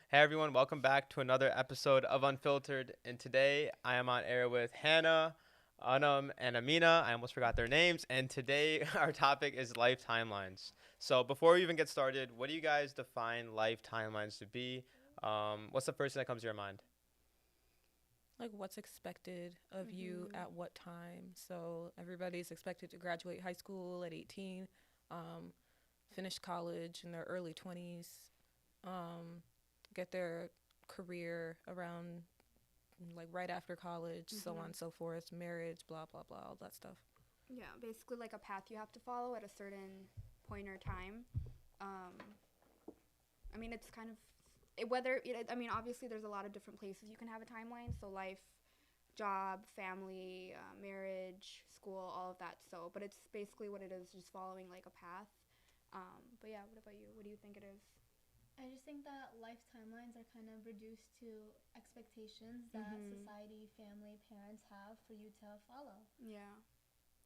Hey everyone, welcome back to another episode of Unfiltered. And today I am on air with Hannah, Anam, and Amina. I almost forgot their names. And today our topic is life timelines. So before we even get started, what do you guys define life timelines to be? What's the first thing that comes to your mind? Like what's expected of you Mm-hmm. at what time. So everybody's expected to graduate high school at 18, um, finish college in their early 20s, um, get their career around like right after college, so on Mm-hmm. and so forth, marriage, blah, blah, blah, all that stuff. Yeah, basically like a path you have to follow at a certain point or time. Um, I mean, it's kind of whether I mean, obviously there's a lot of different places you can have a timeline. So life, job, family, marriage, school, all of that. So, but it's basically what it is, just following like a path. But yeah, what about you? What do you think it is? I just think that life timelines are kind of reduced to expectations that Mm-hmm. society, family, parents have for you to follow. Yeah.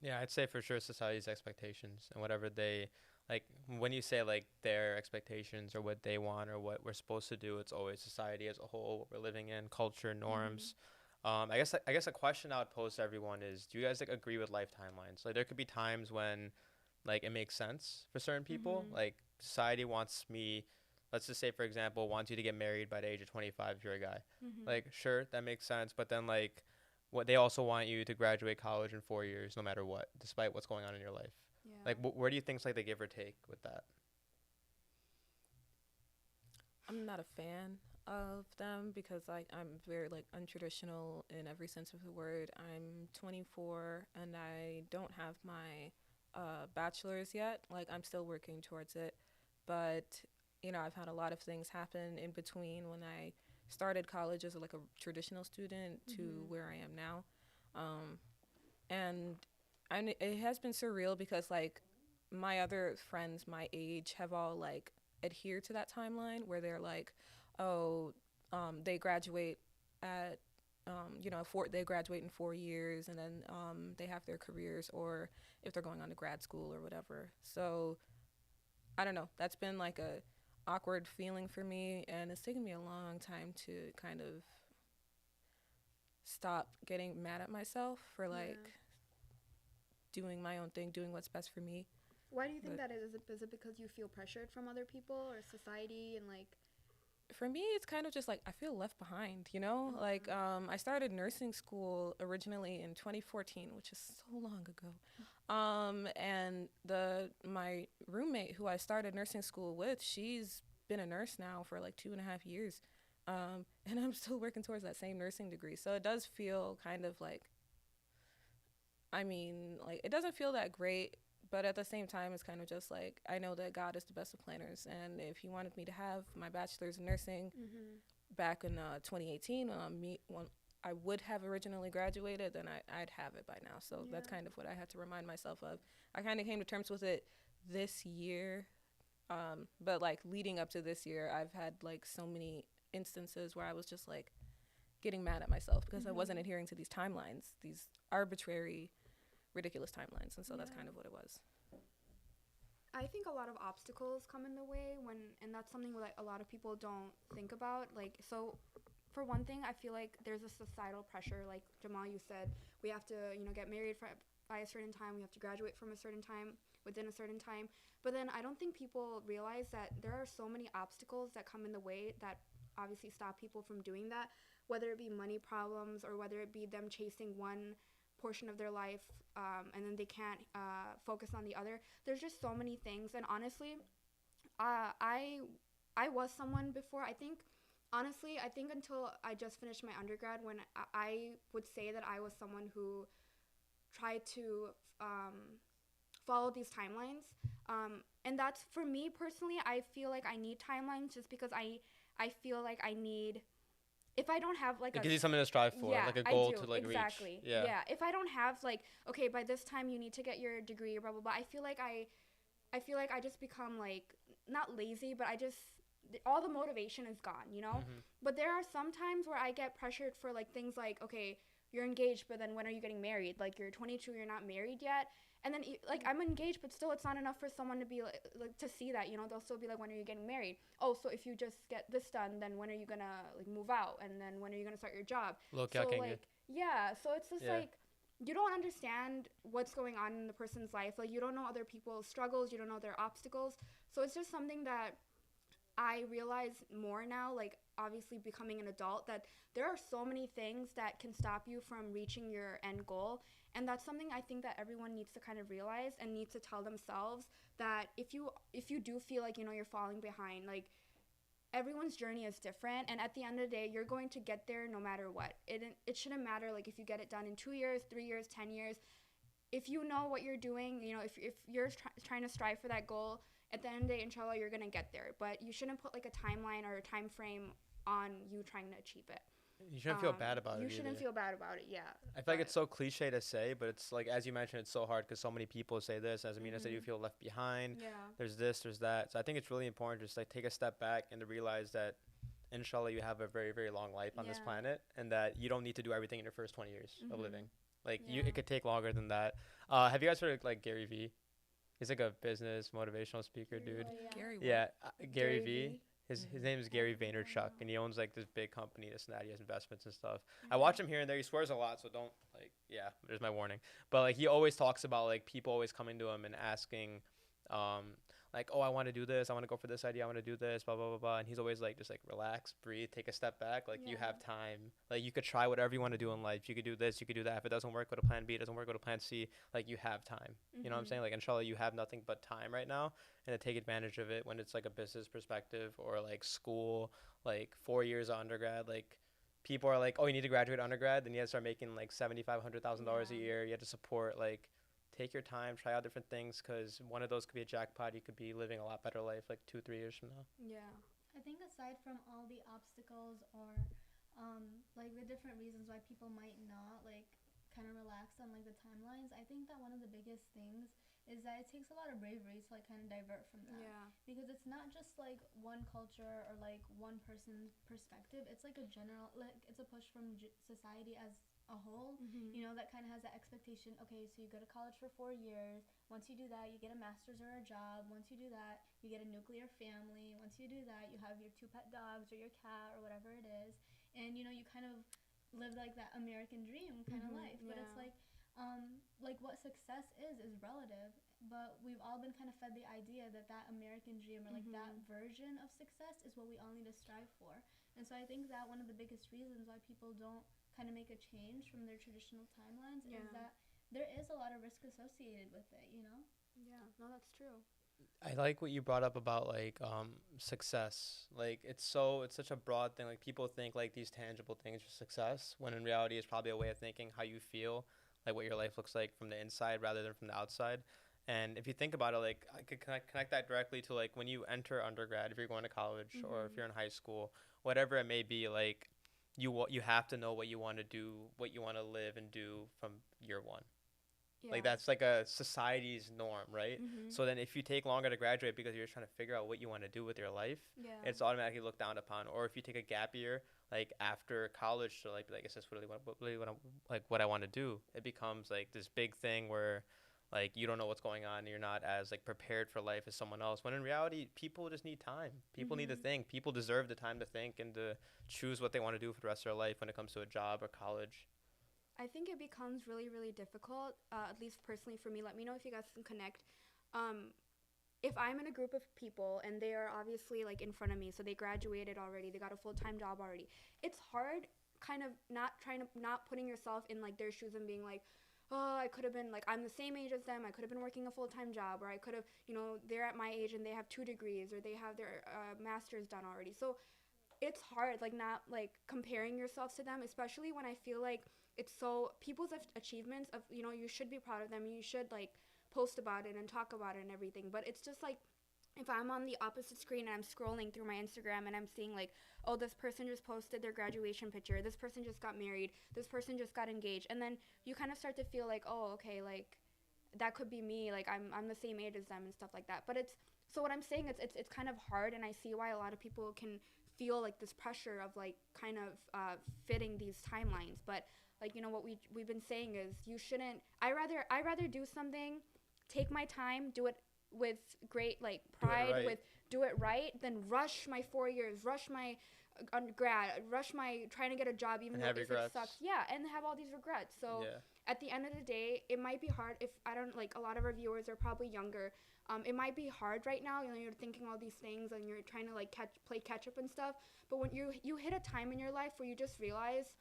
Yeah, I'd say for sure society's expectations and whatever they like when you say like their expectations or what they want or what we're supposed to do, it's always society as a whole, what we're living in, culture, Mm-hmm. norms. I guess a question I would pose to everyone is, do you guys like agree with life timelines? Like there could be times when like it makes sense for certain people. Mm-hmm. Like society wants me, let's just say for example, wants you to get married by the age of 25 if you're a guy. Mm-hmm. Like sure, that makes sense, but then like what they also want you to graduate college in 4 years no matter what, despite what's going on in your life. Yeah. Like where do you think it's like the give or take with that? I'm not a fan of them because I'm very like untraditional in every sense of the word. I'm 24 and I don't have my bachelor's yet. Like I'm still working towards it, but I've had a lot of things happen in between when I started college as like a traditional student to Mm-hmm. where I am now. Um, and it has been surreal because like my other friends my age have all like adhered to that timeline where they're like, oh, they graduate at they graduate in 4 years and then they have their careers, or if they're going on to grad school or whatever. So I don't know. That's been like a awkward feeling for me, and it's taken me a long time to kind of stop getting mad at myself for Yeah. like doing my own thing, doing what's best for me. Why do you think But that is? Is it because you feel pressured from other people or society and like? for me, it's kind of just like I feel left behind, you know? Like, Mm-hmm. I started nursing school originally in 2014, which is so long ago. And my roommate who I started nursing school with, she's been a nurse now for like 2.5 years. And I'm still working towards that same nursing degree. So it does feel kind of like, like it doesn't feel that great, but at the same time, it's kind of just like I know that God is the best of planners, and if He wanted me to have my bachelor's in nursing Mm-hmm. back in 2018, when I would have originally graduated, then I'd have it by now. So that's Yeah. kind of what I had to remind myself of. I kind of came to terms with it this year, but like leading up to this year, I've had like so many instances where I was just like getting mad at myself because I wasn't Mm-hmm. adhering to these timelines, these arbitrary ridiculous timelines, and so that's Yeah. kind of what it was. I think a lot of obstacles come in the way and that's something like a lot of people don't think about. Like, so for one thing, I feel like there's a societal pressure. Like Jamal, you said, we have to, get married by a certain time. We have to graduate from a certain time within a certain time. But then I don't think people realize that there are so many obstacles that come in the way that obviously stop people from doing that, whether it be money problems or whether it be them chasing one portion of their life, and then they can't focus on the other. There's just so many things, and honestly, uh, I I was someone before. I think until I just finished my undergrad, when I would say that I was someone who tried to follow these timelines. And that's for me personally. I feel like I need timelines just because I feel like I need, if I don't have like It a, gives you something to strive for, yeah, like a I goal do to like reach. exactly, Yeah. yeah, if I don't have like, okay, by this time you need to get your degree or blah blah blah, I feel like I just become like not lazy, but I just, all the motivation is gone. Mhm. But there are some times where I get pressured for like things like, okay, you're engaged, but then when are you getting married? Like, you're 22, you're not married yet. And then, like, I'm engaged, but still it's not enough for someone to be like to see that, you know. They'll still be like, when are you getting married? Oh, so if you just get this done, then when are you gonna like move out? And then when are you gonna start your job? Look, So can like, yeah, so it's just Yeah. like, you don't understand what's going on in the person's life. Like, you don't know other people's struggles, you don't know their obstacles. So it's just something that I realize more now, like, obviously becoming an adult, that there are so many things that can stop you from reaching your end goal. And that's something I think that everyone needs to kind of realize and needs to tell themselves, that if you do feel like, you know, you're falling behind, like, everyone's journey is different, and at the end of the day, you're going to get there no matter what. It shouldn't matter, like, if you get it done in 2 years, 3 years, 10 years. If you know what you're doing, you know, if you're trying to strive for that goal, at the end of the day, inshallah, you're going to get there. But you shouldn't put like a timeline or a time frame on you trying to achieve it. You shouldn't feel bad about it. You shouldn't either. feel bad about it, yeah. I feel like it's so cliche to say, but it's like, as you mentioned, it's so hard because so many people say this. As Amina said, you feel left behind. Yeah. There's this, there's that. So I think it's really important just like take a step back and to realize that, inshallah, you have a very, very long life on this Yeah. planet, and that you don't need to do everything in your first 20 years of living. Like, Yeah. it could take longer than that. Have you guys heard of like Gary Vee? He's like a business motivational speaker, dude. Oh, yeah. Gary. Yeah, Gary Gary Vee. Vee. His name is Gary Vaynerchuk, and he owns like this big company, this and that. He has investments and stuff. I Mm-hmm. watch him here and there. He swears a lot, so don't like. Yeah, there's my warning. But like, he always talks about like people always coming to him and asking, like, oh, I want to do this. I want to go for this idea. I want to do this. Blah blah blah blah. And he's always like, just like relax, breathe, take a step back. Like, you Yeah. have time. Like, you could try whatever you want to do in life. You could do this. You could do that. If it doesn't work, go to plan B. It doesn't work, go to plan C. Like, you have time. You know what I'm saying? Like, inshallah, you have nothing but time right now, and to take advantage of it when it's like a business perspective or like school, like 4 years of undergrad. Like, people are like, oh, you need to graduate undergrad, then you have to start making like $7,500 a Yeah. year. You have to support, like, take your time, try out different things, because one of those could be a jackpot. You could be living a lot better life like 2-3 years from now. Yeah. I think aside from all the obstacles or like the different reasons why people might not like kind of relax on like the timelines, I think that one of the biggest things is that it takes a lot of bravery to like kind of divert from that. Yeah. Because it's not just like one culture or like one person's perspective. It's like a general, like it's a push from society as a whole, you know, that kind of has that expectation. Okay, so you go to college for 4 years. Once you do that, you get a master's or a job. Once you do that, you get a nuclear family. Once you do that, you have your 2 pet dogs or your cat or whatever it is. And, you know, you kind of live like that American dream kind of life. But it's like what success is relative. But we've all been kind of fed the idea that that American dream or like that version of success is what we all need to strive for. And so I think that one of the biggest reasons why people don't kind of make a change from their traditional timelines is that there is a lot of risk associated with it, you know? Yeah. No, that's true. I like what you brought up about like success. Like, it's such a broad thing. Like, people think like these tangible things are success, when in reality it's probably a way of thinking how you feel, like what your life looks like from the inside rather than from the outside. And if you think about it, like, I could connect that directly to like when you enter undergrad, if you're going to college or if you're in high school, whatever it may be, like, you have to know what you want to do, what you want to live and do from year one. Yeah. Like, that's like a society's norm, right? So then if you take longer to graduate because you're trying to figure out what you want to do with your life, Yeah. it's automatically looked down upon. Or if you take a gap year, like after college, to like be like, is this really what I want to do? It becomes like this big thing where like you don't know what's going on and you're not as like prepared for life as someone else. When in reality, people just need time. People need to think. People deserve the time to think and to choose what they want to do for the rest of their life when it comes to a job or college. I think it becomes really, really difficult, at least personally for me. Let me know if you guys can connect. If I'm in a group of people and they are obviously like in front of me, so they graduated already, they got a full-time job already, it's hard kind of not putting yourself in like their shoes and being like, oh, I could have been like, I'm the same age as them, I could have been working a full-time job, or I could have, you know, they're at my age and they have 2 degrees or they have their master's done already. So it's hard, like, not like comparing yourself to them, especially when I feel like it's so people's achievements of, you know, you should be proud of them, you should like post about it and talk about it and everything. But it's just like, if I'm on the opposite screen and I'm scrolling through my Instagram and I'm seeing like, oh, this person just posted their graduation picture, this person just got married, this person just got engaged, and then you kind of start to feel like, oh, okay, like that could be me, like I'm the same age as them and stuff like that. But it's, so what I'm saying is it's kind of hard, and I see why a lot of people can feel like this pressure of like kind of fitting these timelines. But like, you know, what we've been saying is you shouldn't. I rather do something, take my time, do it with great like pride, right. with do it right, than rush my 4 years, rush my undergrad, rush my trying to get a job, even And though have if regrets. it sucks, yeah, and have all these regrets. So Yeah. at the end of the day, it might be hard if I don't like a lot of our viewers are probably younger. It might be hard right now. You know, you're thinking all these things and you're trying to like play catch up and stuff. But when you hit a time in your life where you just realize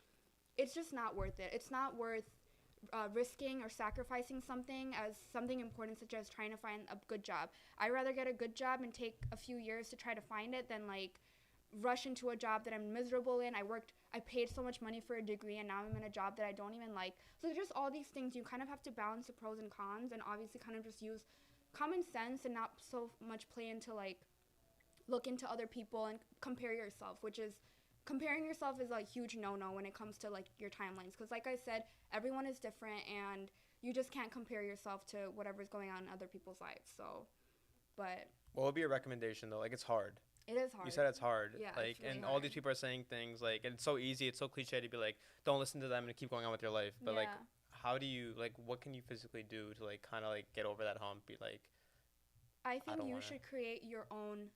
it's just not worth it. It's not worth risking or sacrificing something as something important, such as trying to find a good job. I'd rather get a good job and take a few years to try to find it than like rush into a job that I'm miserable in. I paid so much money for a degree and now I'm in a job that I don't even like. So just all these things, you kind of have to balance the pros and cons, and obviously kind of just use common sense and not so much play into like look into other people and compare yourself, which is comparing yourself is a huge no-no when it comes to like your timelines, because like I said, everyone is different and you just can't compare yourself to whatever's going on in other people's lives. So but What would be a recommendation though? Like, it's hard. it is hard. You said it's hard. Yeah, Like, it's really and all hard. these people are saying things like, and it's so easy, it's so cliche to be like, don't listen to them and keep going on with your life. But like, how do you like? What can you physically do to like kind of like get over that hump? Be like, I think don't you wanna- should create your own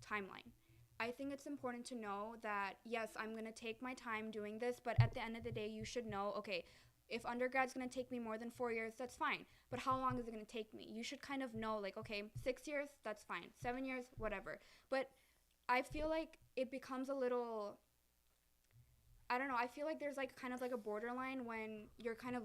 timeline. I think it's important to know that, yes, I'm going to take my time doing this, but at the end of the day, you should know, okay, if undergrad's going to take me more than 4 years, that's fine. But how long is it going to take me? You should kind of know, like, okay, 6 years, that's fine. 7 years, whatever. But I feel like it becomes a little, I don't know, I feel like there's like kind of like a borderline when you're kind of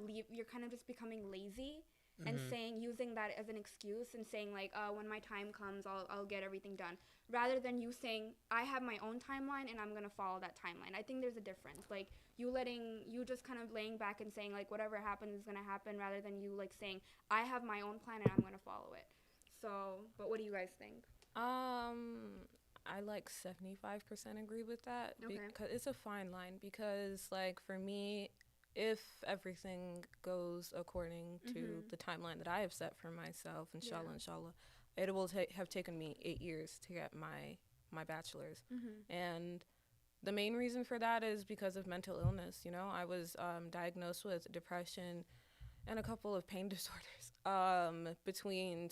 just becoming lazy and saying, using that as an excuse and saying like, when my time comes, I'll get everything done, rather than you saying, I have my own timeline and I'm gonna follow that timeline. I think there's a difference. Like you just kind of laying back and saying like, whatever happens is gonna happen, rather than you like saying, I have my own plan and I'm gonna follow it. So, but what do you guys think? I like 75% agree with that. Okay. Because it's a fine line, because like for me, if everything goes according to the timeline that I have set for myself, inshallah, it will have taken me 8 years to get my bachelor's. And the main reason for that is because of mental illness. You know, I was diagnosed with depression and a couple of pain disorders between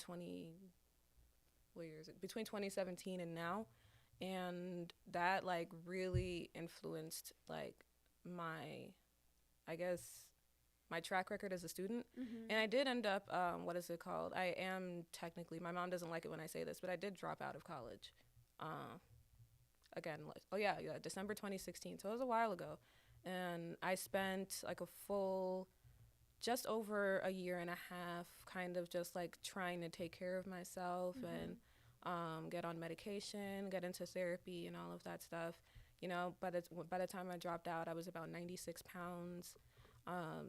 2017 and now. And that like really influenced like I guess my track record as a student. And I did end up what is it called, I am technically, my mom doesn't like it when I say this, but I did drop out of college again, December 2016, so it was a while ago. And I spent like a full just over a year and a half kind of just like trying to take care of myself and get on medication, get into therapy and all of that stuff. You know, by the time I dropped out, I was about 96 pounds.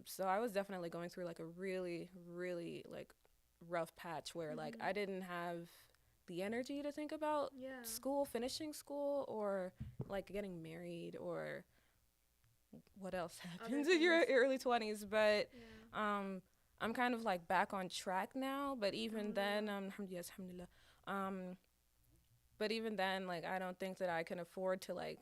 So I was definitely going through like a really, really like rough patch where like I didn't have the energy to think about school, finishing school, or like getting married, or what else happens in your early 20s. But I'm kind of like back on track now. But even then, alhamdulillah. But even then, like, I don't think that I can afford to like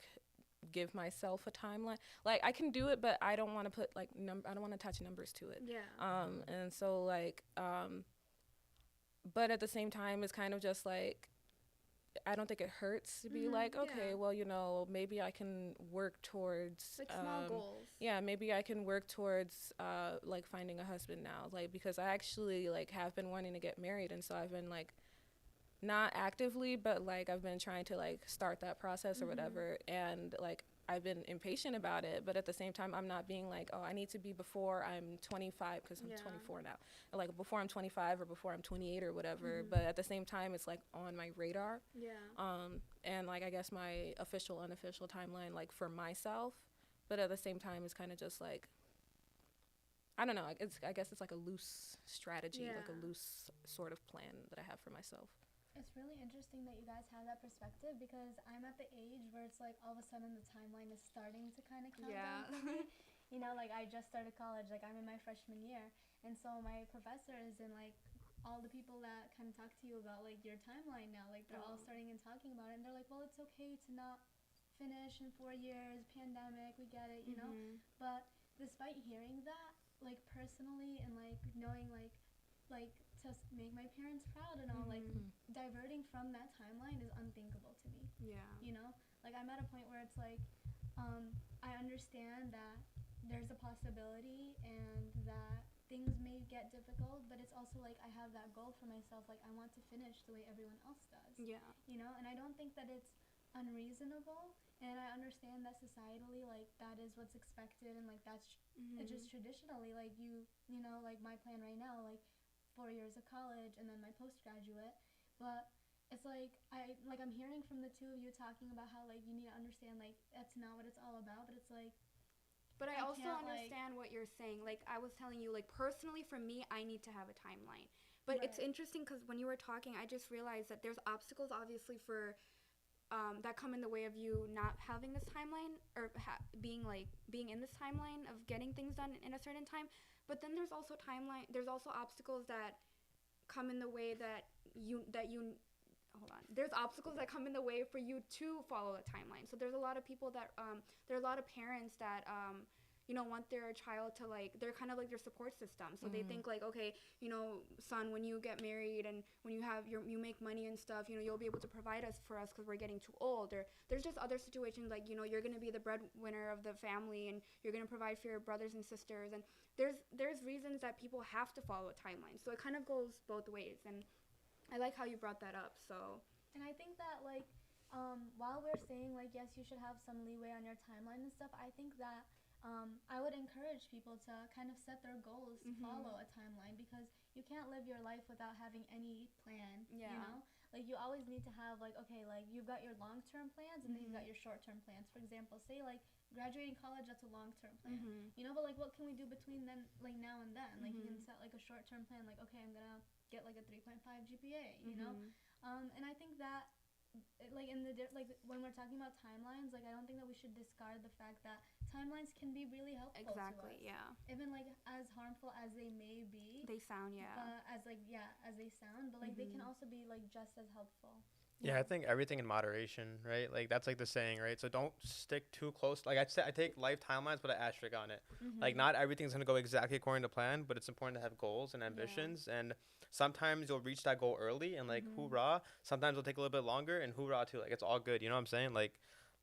give myself a timeline. Like, I can do it, but I don't want to put like I don't want to attach numbers to it. And so like, but at the same time, it's kind of just like, I don't think it hurts to be like, okay, well, you know, maybe I can work towards like small goals. Yeah, maybe I can work towards like finding a husband now, like, because I actually like have been wanting to get married, and so I've been like, not actively, but like I've been trying to like start that process or whatever, and like I've been impatient about it, but at the same time I'm not being like, oh, I need to be before I'm 25, because I'm 24 now, or like before I'm 25 or before I'm 28 or whatever. But at the same time, it's like on my radar. And like I guess my official unofficial timeline like for myself, but at the same time it's kind of just like, I don't know, I guess it's like a loose strategy, like a loose sort of plan that I have for myself. It's really interesting that you guys have that perspective, because I'm at the age where it's like all of a sudden the timeline is starting to kind of count down for me. You know, like I just started college, like I'm in my freshman year, and so my professors and like all the people that kind of talk to you about like your timeline now, like they're all starting and talking about it, and they're like, well, it's okay to not finish in 4 years, pandemic, we get it, you know. But despite hearing that, like personally, and like knowing like to make my parents proud and all, like diverting from that timeline is unthinkable to me. Yeah. You know, like I'm at a point where it's like, I understand that there's a possibility and that things may get difficult, but it's also like I have that goal for myself. Like I want to finish the way everyone else does. Yeah. You know, and I don't think that it's unreasonable. And I understand that societally, like that is what's expected, and like that's just traditionally, like you know, like my plan right now, like 4 years of college and then my postgraduate. But it's like I'm hearing from the two of you talking about how like you need to understand like that's not what it's all about, but it's like But I also can't, understand what you're saying. Like I was telling you, like personally for me, I need to have a timeline. But it's interesting because when you were talking, I just realized that there's obstacles obviously for that come in the way of you not having this timeline or being in this timeline of getting things done in a certain time. But then there's also obstacles that come in the way that you hold on. There's obstacles that come in the way for you to follow a timeline. So there's a lot of people that there are a lot of parents that want their child to like, they're kind of like their support system. So they think like, okay, son, when you get married and when you make money and stuff, you'll be able to provide for us because we're getting too old. Or there's just other situations like, you're going to be the breadwinner of the family and you're going to provide for your brothers and sisters. And there's reasons that people have to follow a timeline. So it kind of goes both ways. And I like how you brought that up. So, and I think that like, while we're saying like, yes, you should have some leeway on your timeline and stuff, I think that I would encourage people to kind of set their goals to follow a timeline, because you can't live your life without having any plan. Yeah. You know, like you always need to have like, okay, like you've got your long-term plans and then you've got your short-term plans. For example, say like graduating college, that's a long-term plan. But like what can we do between then, like now and then? Like you can set like a short-term plan, like okay, I'm gonna get like a 3.5 GPA. And I think that like when we're talking about timelines, like I don't think that we should discard the fact that timelines can be really helpful to us. Yeah. Even like as harmful as they may be, They sound, yeah. as they sound, but like they can also be like just as helpful. Yeah, I think everything in moderation, right? Like that's like the saying, right? So don't stick too close. Like I take life timelines, but an asterisk on it. Like not everything's gonna go exactly according to plan, but it's important to have goals and ambitions. And sometimes you'll reach that goal early and like hoorah. Sometimes it'll take a little bit longer and hoorah too. Like it's all good. You know what I'm saying? Like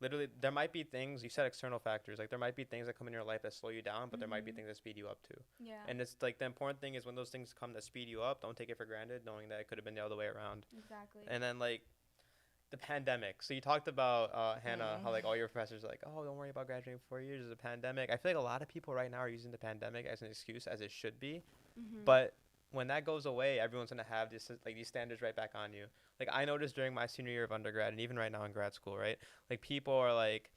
literally, there might be things, you said external factors. Like there might be things that come in your life that slow you down, but there might be things that speed you up too. Yeah. And it's like the important thing is when those things come that speed you up, don't take it for granted, knowing that it could have been the other way around. Exactly. And then like the pandemic. So you talked about Hannah, how like all your professors are like, oh, don't worry about graduating 4 years. There's a pandemic. I feel like a lot of people right now are using the pandemic as an excuse, as it should be. But when that goes away, everyone's gonna have this like these standards right back on you. Like I noticed during my senior year of undergrad, and even right now in grad school, right? Like people are like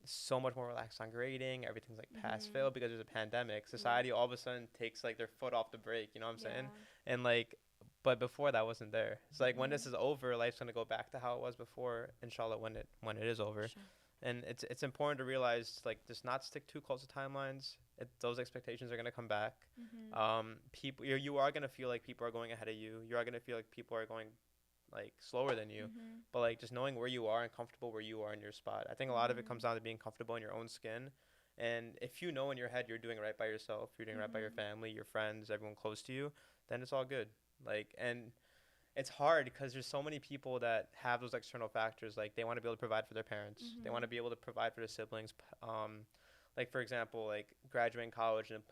so much more relaxed on grading. Everything's like pass fail because there's a pandemic. Society all of a sudden takes like their foot off the brake. You know what I'm saying? And like. But before that wasn't there. It's like when this is over, life's gonna go back to how it was before, inshallah, when it is over. Sure. And it's important to realize like just not stick too close to timelines. Those expectations are gonna come back. People you are gonna feel like people are going ahead of you. You are gonna feel like people are going like slower than you. But like just knowing where you are and comfortable where you are in your spot. I think a lot of it comes down to being comfortable in your own skin. And if you know in your head you're doing right by yourself, you're doing right by your family, your friends, everyone close to you, then it's all good. Like, and it's hard because there's so many people that have those external factors. Like they want to be able to provide for their parents. They want to be able to provide for their siblings. Like for example, like graduating college and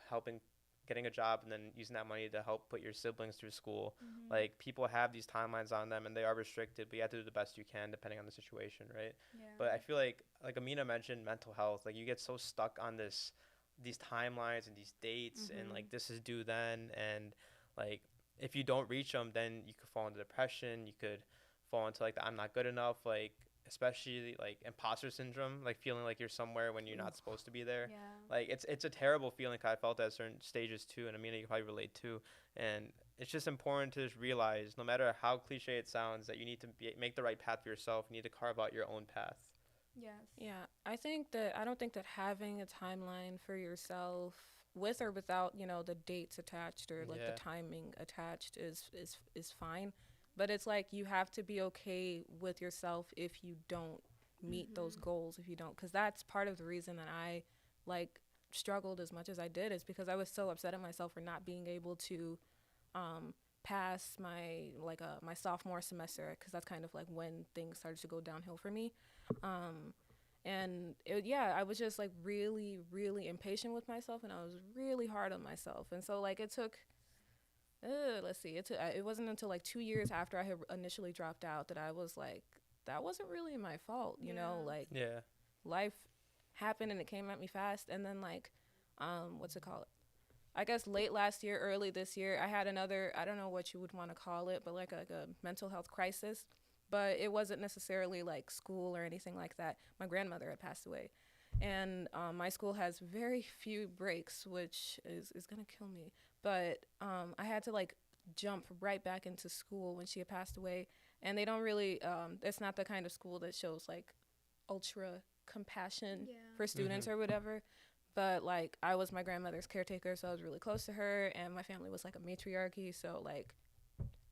getting a job and then using that money to help put your siblings through school. Like people have these timelines on them and they are restricted, but you have to do the best you can depending on the situation, right? Yeah. But I feel like Amina mentioned mental health. Like you get so stuck on these timelines and these dates and like this is due then, and like if you don't reach them, then you could fall into depression. You could fall into like the I'm not good enough, like especially like imposter syndrome, like feeling like you're somewhere when you're not supposed to be there. Yeah. Like it's a terrible feeling. 'Cause I felt that at certain stages too, and Amina, you can probably relate too. And it's just important to just realize, no matter how cliche it sounds, that you need to make the right path for yourself. You need to carve out your own path. Yes. Yeah, I don't think that having a timeline for yourself with or without, the dates attached or like the timing attached is fine. But it's like you have to be okay with yourself if you don't meet those goals if you don't, because that's part of the reason that I like struggled as much as I did, is because I was so upset at myself for not being able to pass my my sophomore semester, because that's kind of like when things started to go downhill for me. And I was just like really, really impatient with myself, and I was really hard on myself. And so like it took, it wasn't until like 2 years after I had initially dropped out that I was like, that wasn't really my fault, you know, like Yeah. life happened and it came at me fast. And then like, what's it called? I guess late last year, early this year, I had another, I don't know what you would want to call it, but like a mental health crisis. But it wasn't necessarily like school or anything like that. My grandmother had passed away. And my school has very few breaks, which is going to kill me. But I had to like jump right back into school when she had passed away. And they don't really, it's not the kind of school that shows like ultra compassion for students or whatever. But like I was my grandmother's caretaker, so I was really close to her, and my family was like a matriarchy, so like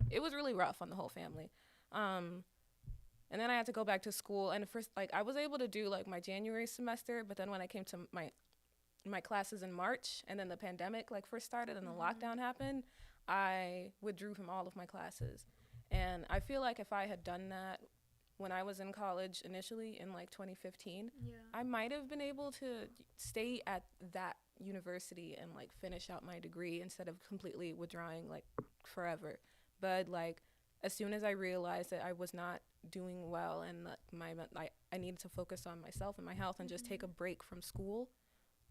it was really rough on the whole family. And then I had to go back to school, and first like I was able to do like my January semester, but then when I came to my classes in March, and then the pandemic like first started and the lockdown happened, I withdrew from all of my classes. And I feel like if I had done that when I was in college initially in like 2015, I might have been able to stay at that university and like finish out my degree instead of completely withdrawing like forever. But like as soon as I realized that I was not doing well, and that I needed to focus on myself and my health and just take a break from school,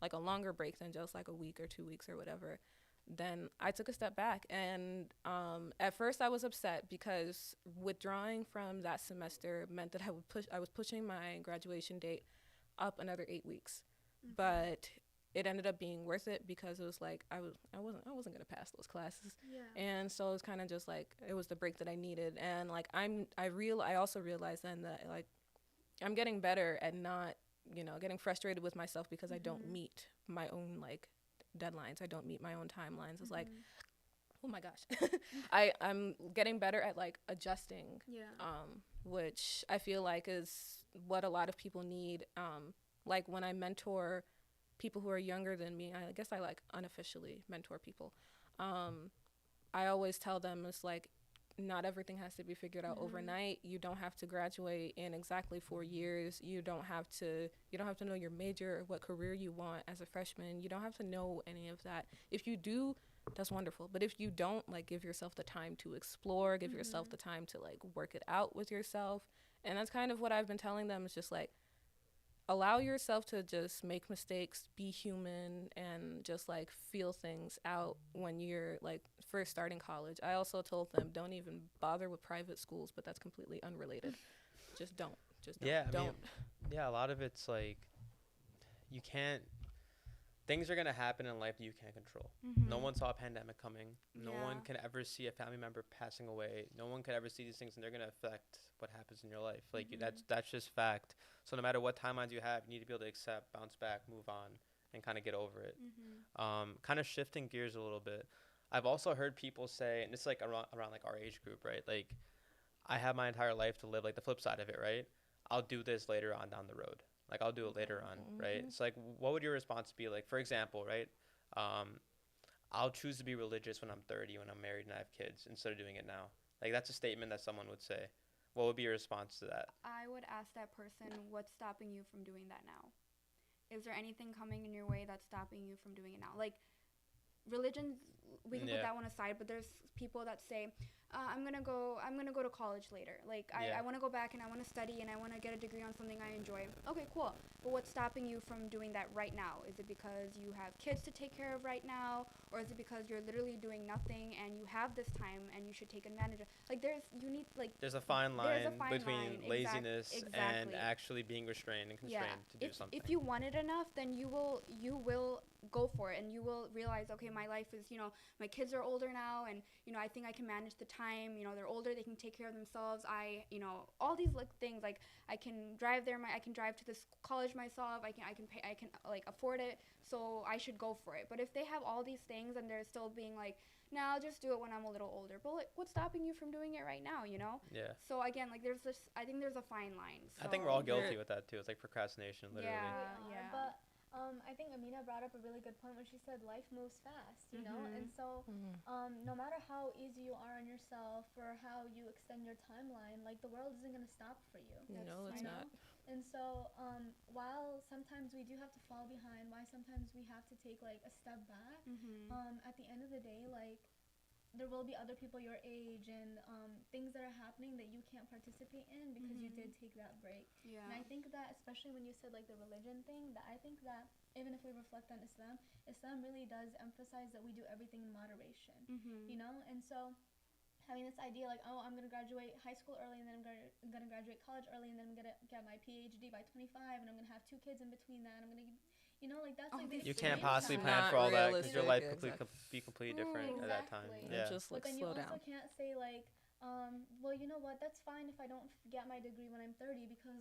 like a longer break than just like a week or 2 weeks or whatever, then I took a step back. And at first I was upset because withdrawing from that semester meant that I was pushing my graduation date up another 8 weeks. But it ended up being worth it because it was like I wasn't gonna pass those classes. And so it was kind of just like it was the break that I needed. And like I also realized then that like I'm getting better at not, getting frustrated with myself because I don't meet my own like deadlines. I don't meet my own timelines. It's like, oh my gosh. I'm getting better at like adjusting, which I feel like is what a lot of people need. Like when I mentor people who are younger than me, I guess I like unofficially mentor people. I always tell them it's like, not everything has to be figured out overnight. You don't have to graduate in exactly 4 years. You don't have to know your major or what career you want as a freshman. You don't have to know any of that. If you do, that's wonderful. But if you don't, like, give yourself the time to explore, give yourself the time to like work it out with yourself. And that's kind of what I've been telling them, is just like, allow yourself to just make mistakes, be human, and just like feel things out when you're like first starting college. I also told them, don't even bother with private schools, but that's completely unrelated. Just don't. A lot of it's like you can't, things are going to happen in life that you can't control. No one saw a pandemic coming. No one can ever see a family member passing away. No one could ever see these things, and they're going to affect what happens in your life. Like that's just fact. So no matter what timelines you have, you need to be able to accept, bounce back, move on, and kind of get over it. Kind of shifting gears a little bit. I've also heard people say, and it's like around like our age group, right? Like I have my entire life to live. Like the flip side of it, right? I'll do this later on down the road. Like I'll do it later on, right? It's like, what would your response be? Like, for example, right? I'll choose to be religious when I'm 30, when I'm married and I have kids, instead of doing it now. Like that's a statement that someone would say. What would be your response to that? I would ask that person, what's stopping you from doing that now? Is there anything coming in your way that's stopping you from doing it now? Like, religion, we can put that one aside, but there's people that say, I'm gonna go to college later. Like I want to go back and I want to study and I want to get a degree on something I enjoy. Okay, cool. But what's stopping you from doing that right now? Is it because you have kids to take care of right now, or is it because you're literally doing nothing and you have this time and you should take advantage of? Like there's a fine line between line. laziness exactly. and actually being restrained and constrained to do something. If you want it enough, then you will go for it, and you will realize, okay, my life is, my kids are older now, and I think I can manage the time. They're older, they can take care of themselves. All these like things, like I can drive there, I can drive to this college myself. I can pay, I can like afford it, so I should go for it. But if they have all these things and they're still being like, no, I'll just do it when I'm a little older. But like, what's stopping you from doing it right now, Yeah. So again, like I think there's a fine line. So I think we're all guilty with that too. It's like procrastination, literally. Yeah. But I think Amina brought up a really good point when she said life moves fast, you know? And so no matter how easy you are on yourself or how you extend your timeline, like the world isn't going to stop for you. No, it's not. And so while sometimes we do have to fall behind, why sometimes we have to take like a step back, at the end of the day, like there will be other people your age and things that are happening that you can't participate in because you did take that break. Yeah. And I think that, especially when you said like the religion thing, that I think that even if we reflect on Islam really does emphasize that we do everything in moderation, you know? And so having this idea like, oh, I'm going to graduate high school early and then I'm going to graduate college early and then I'm going to get my PhD by 25 and I'm going to have 2 kids in between that. I'm going to, like that's like you can't possibly plan for all that because your life could be completely different at that time. Yeah. Just like but then slow you down. also can't say like, well, you know what, that's fine if I don't get my degree when I'm 30 because,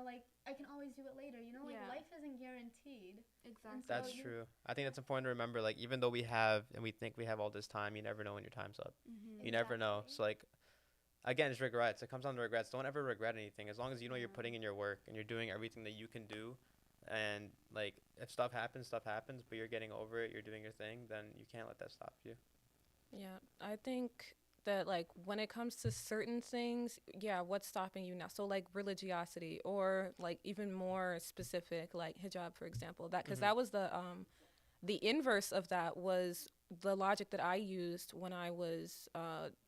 like I can always do it later, like life isn't guaranteed. Exactly. So That's true. I think that's important to remember. Like, even though we think we have all this time, you never know when your time's up. You never know. So like, again, it's regrets. It comes down to regrets. Don't ever regret anything. As long as you know you're putting in your work and you're doing everything that you can do, and like if stuff happens, but you're getting over it, you're doing your thing, then you can't let that stop you. Yeah, I think that like when it comes to certain things, what's stopping you now? So like religiosity, or like even more specific, like hijab, for example. That because that was the inverse of that was the logic that I used when I was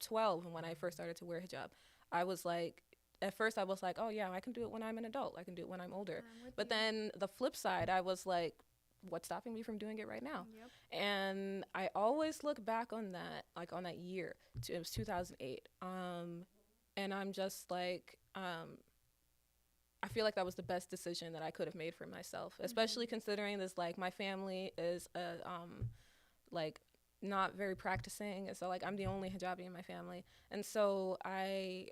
12 and when I first started to wear hijab. I was like, at first I was like, oh yeah, I can do it when I'm an adult. I can do it when I'm older. But then the flip side, I was like, what's stopping me from doing it right now? Yep. And I always look back on that, like on that year. It was 2008. And I'm just like, I feel like that was the best decision that I could have made for myself, especially considering this, like my family is like not very practicing. And so like I'm the only hijabi in my family. And so I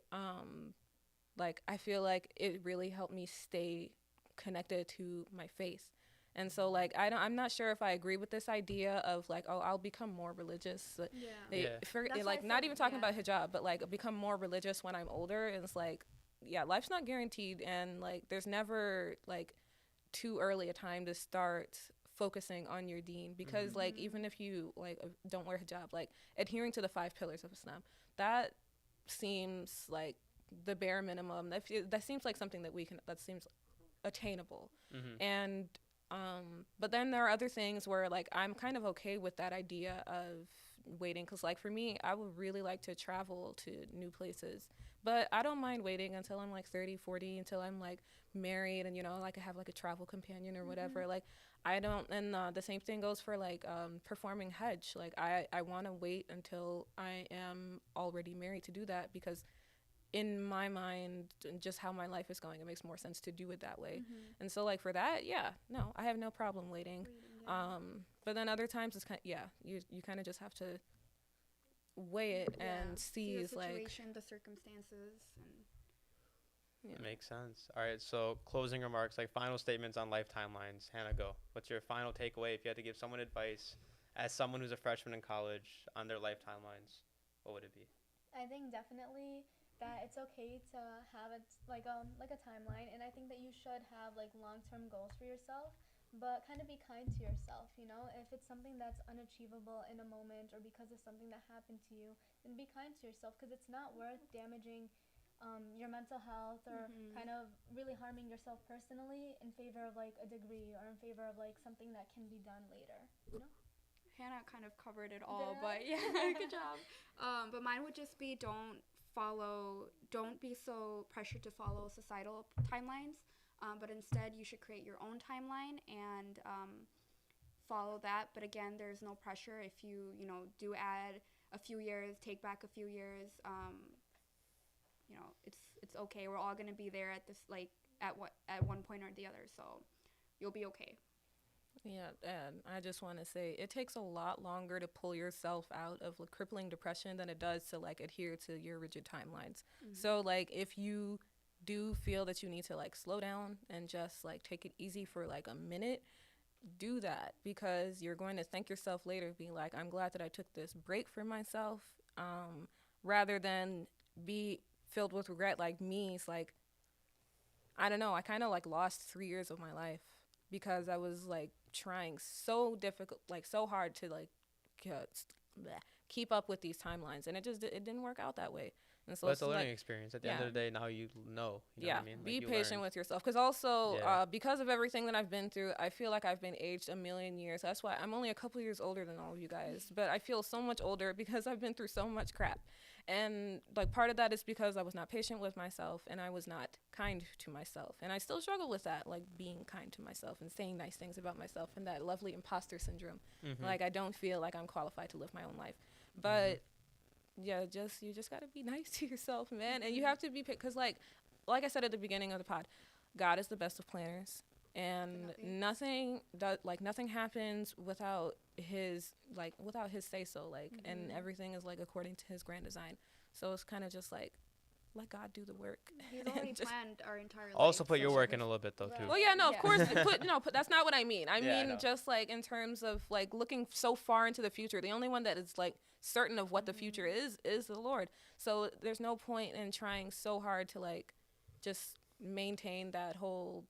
feel like it really helped me stay connected to my faith. And so like I'm not sure if I agree with this idea of like, oh, I'll become more religious. Like not even talking about hijab, but like become more religious when I'm older. And it's like, life's not guaranteed, and like there's never like too early a time to start focusing on your deen, because like even if you like don't wear hijab, like adhering to the 5 pillars of Islam, that seems like the bare minimum. That seems like something that seems attainable. And but then there are other things where like I'm kind of okay with that idea of waiting, because like for me, I would really like to travel to new places, but I don't mind waiting until I'm like 30, 40, until I'm like married and like I have like a travel companion or whatever. Like I don't. And the same thing goes for like performing Hajj. Like I want to wait until I am already married to do that, because in my mind, just how my life is going, it makes more sense to do it that way. And so like for that, no, I have no problem waiting. But then other times it's kind of, you kind of just have to weigh it and see the situation, like the circumstances, and It makes sense. All right, so closing remarks, like final statements on life timelines. Hannah, go. What's your final takeaway if you had to give someone advice as someone who's a freshman in college on their life timelines? What would it be? I think definitely that it's okay to have like a timeline, and I think that you should have like long-term goals for yourself, but kind of be kind to yourself. If it's something that's unachievable in a moment or because of something that happened to you, then be kind to yourself, because it's not worth damaging your mental health or kind of really harming yourself personally in favor of like a degree or in favor of like something that can be done later. Hannah kind of covered it all, but good job. But mine would just be don't be so pressured to follow societal timelines, but instead you should create your own timeline and follow that. But again, there's no pressure. If you do add a few years, take back a few years, it's okay. We're all gonna be there at this at one point or the other, so you'll be okay. Yeah, and I just want to say it takes a lot longer to pull yourself out of like, crippling depression than it does to like adhere to your rigid timelines. So like if you do feel that you need to like slow down and just like take it easy for like a minute, do that because you're going to thank yourself later being like, I'm glad that I took this break for myself, rather than be filled with regret like me. It's like, I don't know, I kind of like lost 3 years of my life because I was like trying so difficult, like so hard to like keep up with these timelines, and it didn't work out that way. And so But it's it's a learning like, experience. At the end yeah, of the day, now you know. You know what yeah, I mean? Like be you patient learned. with yourself because also Yeah. because of everything that I've been through, I feel like I've been aged a million years. That's why I'm only a couple years older than all of you guys, but I feel so much older because I've been through so much crap. And like part of that is because I was not patient with myself and I was not kind to myself, and I still struggle with that, like being kind to myself and saying nice things about myself, and that lovely imposter syndrome. Mhm. Like I don't feel like I'm qualified to live my own life. Mhm. But yeah, just you just gotta be nice to yourself, man, and you have to be because like I said at the beginning of the pod, God is the best of planners, and Definitely. nothing happens without his say so, like, and everything is like according to his grand design. So it's kind of just like let God do the work. He's already And just planned our entire life. Also put your so work in a little bit though too. well, yeah, no, of Yeah. course, but that's not what I mean. I Yeah, I mean know. just like in terms of like looking so far into the future. The only one that is like certain of what the future is the Lord. So there's no point in trying so hard to like just maintain that whole,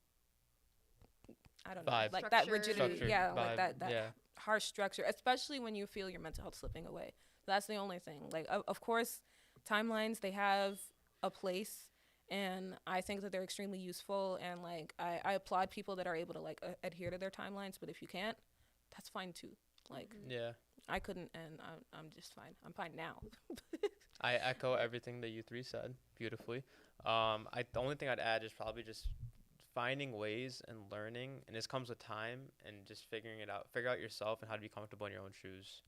I don't know, Vibe. like that Structure. rigidity, Structured yeah, like vibe. that Yeah. harsh structure, especially when you feel your mental health slipping away. That's the only thing. Like of course, timelines, they have a place, and I think that they're extremely useful, and like I applaud people that are able to like adhere to their timelines, but if you can't, that's fine too. Like Yeah. I couldn't, and I'm just fine. I'm fine now. I echo everything that you three said beautifully. The only thing I'd add is probably just finding ways and learning, and this comes with time and just figuring it out. Figure out yourself and how to be comfortable in your own shoes.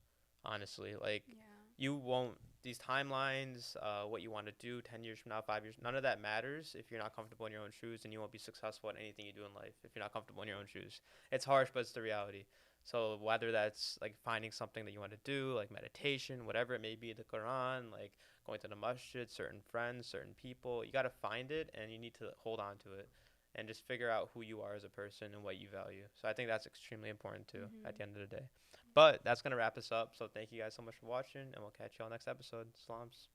Honestly, like Yeah. you won't these timelines, what you want to do 10 years from now, 5 years, none of that matters if you're not comfortable in your own shoes, and you won't be successful at anything you do in life if you're not comfortable in your own shoes. It's harsh, but it's the reality. So whether that's like finding something that you want to do, like meditation, whatever it may be, the Quran, like going to the masjid, certain friends, certain people, you got to find it and you need to hold on to it and just figure out who you are as a person and what you value. So I think that's extremely important too at the end of the day. But that's going to wrap us up. So thank you guys so much for watching, and we'll catch you all next episode. Slams.